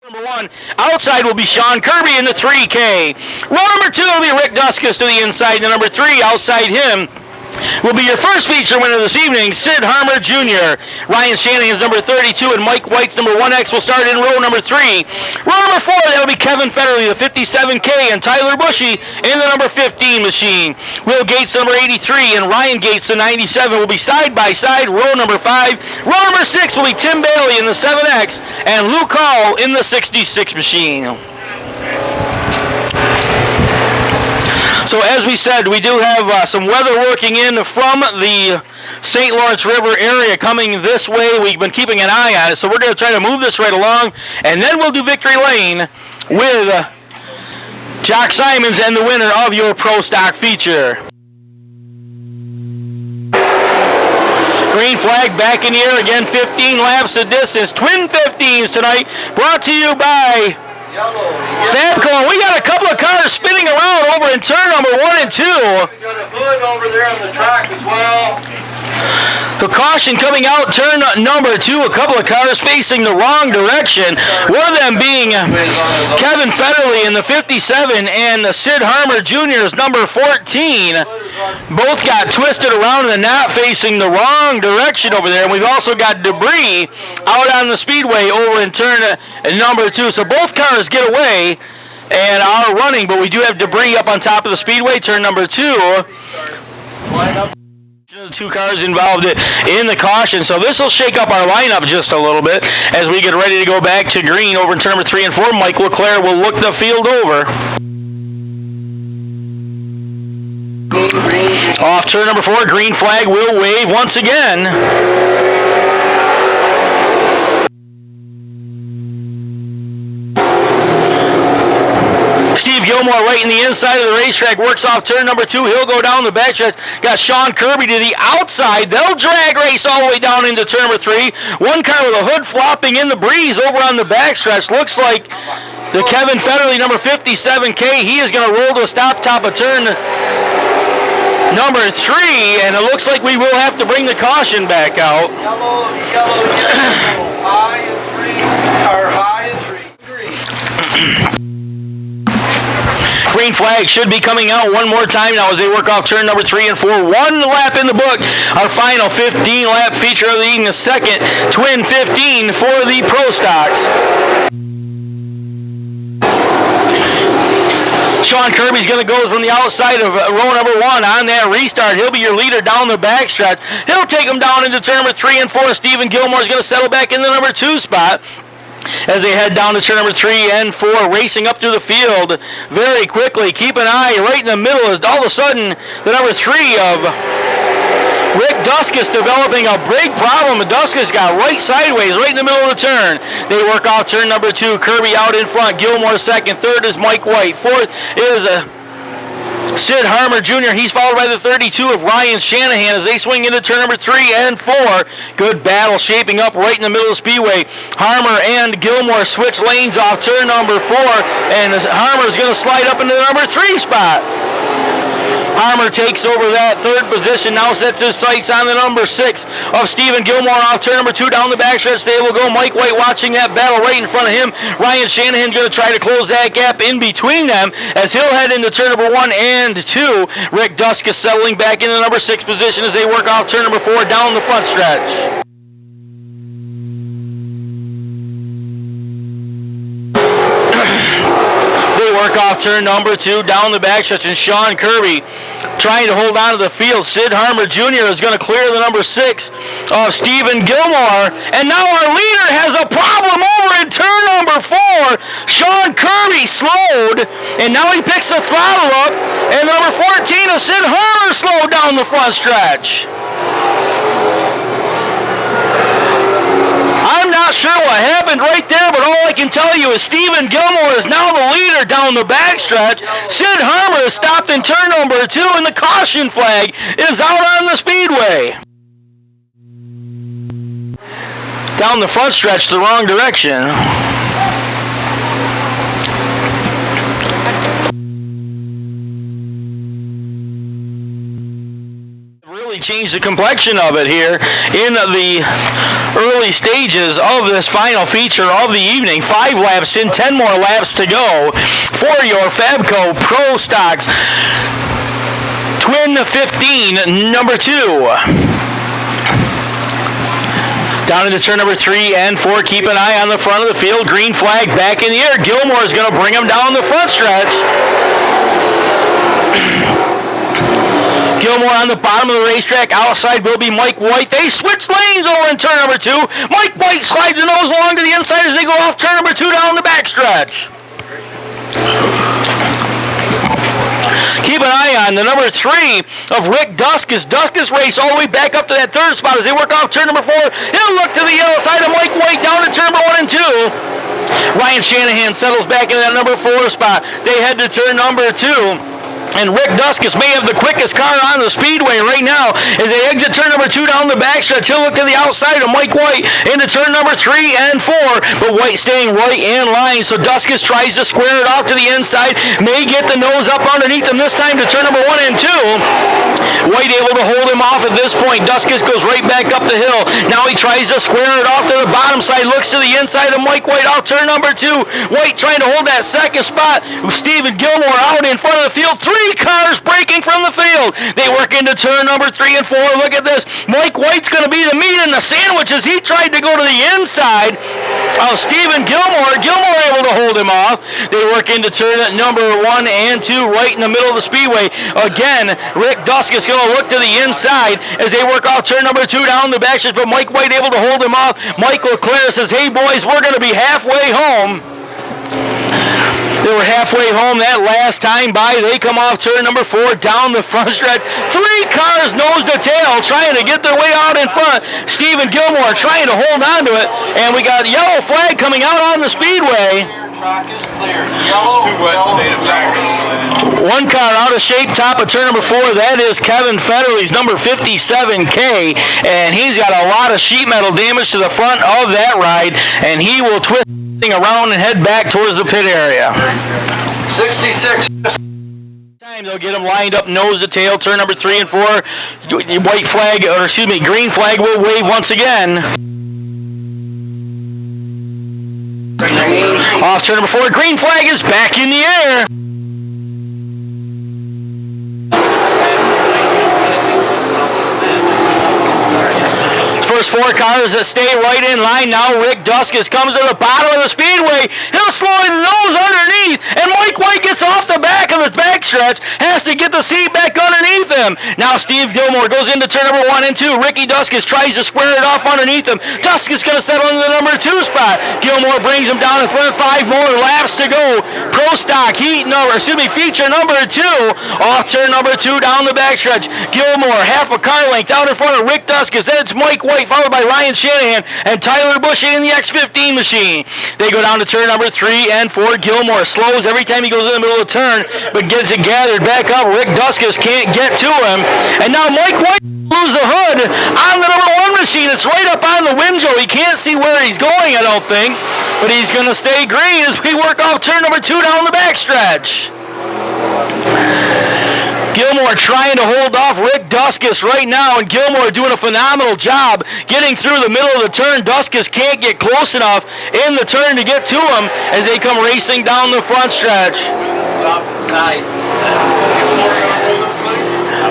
Number 1, outside will be Sean Kirby in the 3K. Row number 2 will be Rick Dusckas to the inside. The number 3, outside him, will be your first feature winner this evening, Sid Harmer Jr. Ryan Shanahan's number 32 and Mike White's number 1X will start in row number 3. Row number 4, that will be Kevin Fetterly, the 57K, and Tyler Bushey in the number 15 machine. Will Gates, number 83, and Ryan Gates, the 97, will be side by side. Row number 5. Row number 6 will be Tim Bailey in the 7X and Luke Hall in the 66 machine. So as we said, we do have some weather working in from the St. Lawrence River area coming this way. We've been keeping an eye on it, so we're going to try to move this right along, and then we'll do Victory Lane with Jock Simons and the winner of your Pro Stock feature. Green flag back in the air again, 15 laps of distance. Twin 15s tonight, brought to you by Fabco. We got a couple of cars spinning around over in turn number 1 and 2. We got a hood over there on the track as well. The caution coming out turn number 2. A couple of cars facing the wrong direction. One of them being Kevin Fetterly in the 57 and Sid Harmer Jr.'s number 14. Both got twisted around and not facing the wrong direction over there. And we've also got debris out on the speedway over in turn number 2. So both cars get away and are running, but we do have debris up on top of the speedway, turn number 2. The 2 cars involved in the caution, so this will shake up our lineup just a little bit as we get ready to go back to green over in turn number 3 and 4. Mike LeClaire will look the field over. Off turn number 4, green flag will wave once again. Gilmore right in the inside of the racetrack, works off turn number 2. He'll go down the backstretch. Got Sean Kirby to the outside. They'll drag race all the way down into turn number 3. One car with a hood flopping in the breeze over on the backstretch. Looks like the Kevin Fetterly number 57K. He is going to roll to a stop top of turn number 3, and it looks like we will have to bring the caution back out. Yellow, high and 3. Green flag should be coming out one more time now as they work off turn number 3 and 4. 1 lap in the book. Our final 15-lap feature of the evening, the second twin 15 for the Pro Stocks. Sean Kirby's going to go from the outside of row number 1 on that restart. He'll be your leader down the backstretch. He'll take him down into turn number 3 and 4. Stephen Gilmore's going to settle back in the number 2 spot as they head down to turn number 3 and 4, racing up through the field very quickly. Keep an eye right in the middle. All of a sudden, the number 3 of Rick Dusckas developing a big problem. Dusckas got right sideways, right in the middle of the turn. They work off turn number 2. Kirby out in front. Gilmore second. Third is Mike White. Fourth is Sid Harmer Jr. He's followed by the 32 of Ryan Shanahan as they swing into turn number 3 and 4. Good battle shaping up right in the middle of the speedway. Harmer and Gilmore switch lanes off turn number 4, and Harmer's going to slide up into the number 3 spot. Harmer takes over that 3rd position, now sets his sights on the number 6 of Stephen Gilmore off turn number 2 down the backstretch. They will go. Mike White watching that battle right in front of him. Ryan Shanahan going to try to close that gap in between them as he'll head into turn number 1 and 2. Rick Dusckas settling back in the number 6 position as they work off turn number 4 down the front stretch. Work off turn number 2 down the backstretch, and Sean Kirby trying to hold on to the field. Sid Harmer Jr. is going to clear the number 6 of Stephen Gilmore, and now our leader has a problem over in turn number 4. Sean Kirby slowed, and now he picks the throttle up, and number 14 of Sid Harmer slowed down the front stretch. I'm not sure what happened right there, but all I can tell you is Stephen Gilmore is now the leader down the backstretch. Sid Harmer is stopped in turn number 2, and the caution flag is out on the speedway. Down the front stretch, the wrong direction. change the complexion of it here in the early stages of this final feature of the evening. 5 laps in, 10 more laps to go for your Fabco Pro Stocks Twin 15, number 2. Down into turn number 3 and 4. Keep an eye on the front of the field. Green flag back in the air. Gilmore is going to bring him down the front stretch. Gilmore on the bottom of the racetrack. Outside will be Mike White. They switch lanes over in turn number 2. Mike White slides the nose along to the inside as they go off turn number 2 down the backstretch. Keep an eye on the number 3 of Rick Dusckas. Dusckas race all the way back up to that 3rd spot as they work off turn number 4. He'll look to the yellow side of Mike White down to turn number 1 and 2. Ryan Shanahan settles back in that number 4 spot. They head to turn number 2. And Rick Dusckas may have the quickest car on the Speedway right now as they exit turn number 2 down the backstretch. He'll look to the outside of Mike White into turn number 3 and 4. But White staying right in line. So Dusckas tries to square it off to the inside. May get the nose up underneath him this time to turn number 1 and 2. White able to hold him off at this point. Dusckas goes right back up the hill. Now he tries to square it off to the bottom side. Looks to the inside of Mike White off turn number 2. White trying to hold that second spot. Stephen Gilmore out in front of the field. 3 cars breaking from the field. They work into turn number 3 and 4. Look at this. Mike White's going to be the meat in the sandwich as he tried to go to the inside of Stephen Gilmore. Gilmore able to hold him off. They work into turn number 1 and 2 right in the middle of the Speedway. Again, Rick Dusckas going to look to the inside as they work off turn number 2 down the backstretch, but Mike White able to hold him off. Mike LeClaire says, hey boys, we're going to be halfway home. They were halfway home that last time by. They come off turn number 4 down the front stretch. 3 cars nose to tail trying to get their way out in front. Stephen Gilmore trying to hold on to it. And we got a yellow flag coming out on the Speedway. Track is clear. Yellow, one car out of shape, top of turn number 4. That is Kevin Fetterly's number 57K. And he's got a lot of sheet metal damage to the front of that ride. And he will twist around and head back towards the pit area. 66. Time they'll get him lined up nose to tail. Turn number 3 and 4. White flag, or excuse me, green flag will wave once again. Off turn number 4. Green flag is back in the air. First 4 cars that stay right in line. Now Rick Dusckas comes to the bottom of the Speedway. He'll slow his nose underneath, and Mike White gets off the back of the backstretch, has to get the seat back underneath him. Now Steve Gilmore goes into turn number 1 and 2. Ricky Dusckas tries to square it off underneath him. Dusckas going to settle into the number 2 spot. Gilmore brings him down in front. 5 more laps to go. Pro Stock feature number 2 off turn number 2 down the backstretch. Gilmore half a car length out in front of Rick Dusckas. Then it's Mike White followed by Ryan Shanahan and Tyler Bushey in the X15 machine. They go down to turn number 3 and 4. Gilmore slows every time he goes in the middle of the turn, but gets it gathered back up. Rick Dusckas can't get to him. And now Mike White lose the hood on the number 1 machine. It's right up on the window. He can't see where he's going, I don't think. But he's going to stay green as we work off turn number 2 down the backstretch. Gilmore trying to hold off Rick Dusckas right now, and Gilmore doing a phenomenal job getting through the middle of the turn. Dusckas can't get close enough in the turn to get to him as they come racing down the front stretch.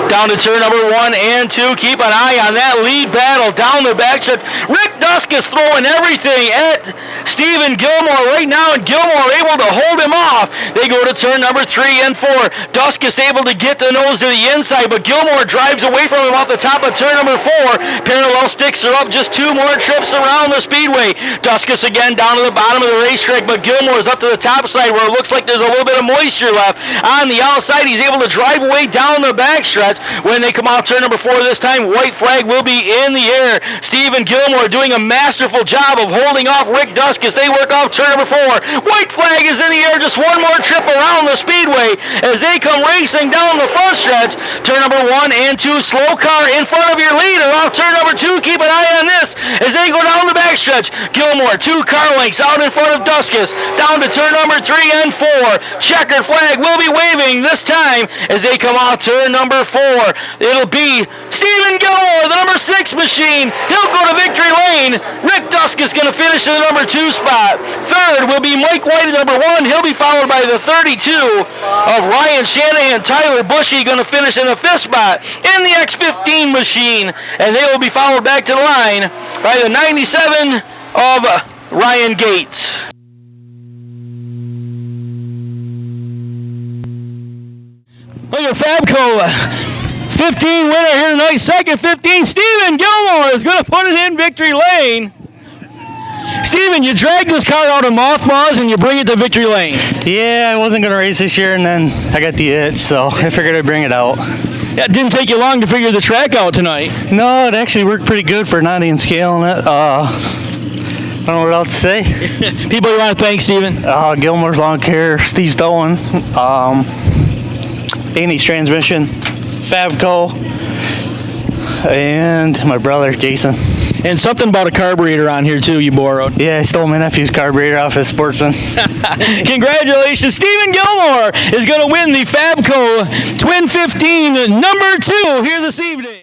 Down to turn number 1 and 2. Keep an eye on that lead battle down the backstretch. Rick Dusckas throwing everything at Stephen Gilmore right now, and Gilmore able to hold him off. They go to turn number 3 and 4. Dusckas able to get the nose to the inside, but Gilmore drives away from him off the top of turn number 4. Parallel sticks are up just 2 more trips around the Speedway. Dusckas again down to the bottom of the racetrack, but Gilmore is up to the top side where it looks like there's a little bit of moisture left. On the outside, he's able to drive away down the backstretch. When they come off turn number 4 this time, white flag will be in the air. Stephen Gilmore doing a masterful job of holding off Rick Dusckas. They work off turn number 4. White flag is in the air, just 1 more trip around the Speedway as they come racing down the front stretch. Turn number 1 and 2, slow car in front of your leader. Off turn number 2, keep an eye on this as they go down the backstretch. Gilmore, 2 car lengths out in front of Dusckas. Down to turn number 3 and 4. Checkered flag will be waving this time as they come off turn number 4. It'll be Stephen Gilmore, the number 6 machine. He'll go to victory lane. Rick Dusckas going to finish in the number 2 spot. Third will be Mike White at number 1. He'll be followed by the 32 of Ryan Shanahan. Tyler Bushey going to finish in the 5th spot in the X15 machine. And they will be followed back to the line by the 97 of Ryan Gates. Look at Fabco, 15 winner here tonight. Second 15, Stephen Gilmore is going to put it in victory lane. Stephen, you dragged this car out of mothballs and you bring it to victory lane. Yeah, I wasn't going to race this year, and then I got the itch, so I figured I'd bring it out. Yeah, it didn't take you long to figure the track out tonight. No, it actually worked pretty good for not even scaling it. I don't know what else to say. People you want to thank, Stephen? Gilmore's Lawn Care, Steve's Dolan, Annie's Transmission, Fabco, and my brother, Jason. And something about a carburetor on here, too, you borrowed. Yeah, I stole my nephew's carburetor off his Sportsman. Congratulations. Stephen Gilmore is going to win the Fabco Twin 15 number 2 here this evening.